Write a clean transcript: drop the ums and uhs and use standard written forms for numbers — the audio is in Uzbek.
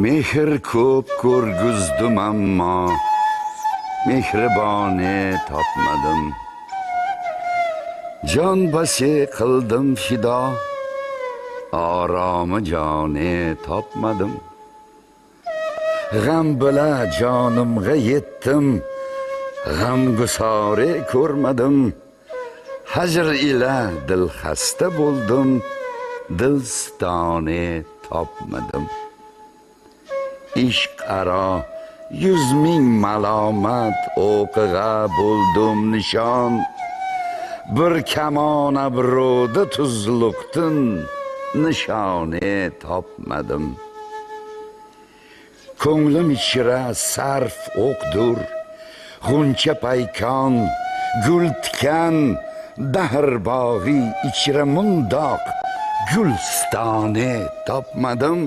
Mehr ko'p ko'rgizdim ammo mehriboni topmadim. Jon basi qildim fido, oromi joni topmadim. G'am bila jonimga yetdim, g'amgusori ko'rmadim. Hajr ila dil xasta bo'ldim, dilstoni topmadim. Ishq aro 100,000 malomat o'qiga bo'ldim nishon. Bir kamon abroda tuzluqtin nishoni topmadim. Ko'nglim ichra sarf o'qdur, g'uncha paykon, gul tikan, dahr bog'i ichra mundoq gulstoni topmadim.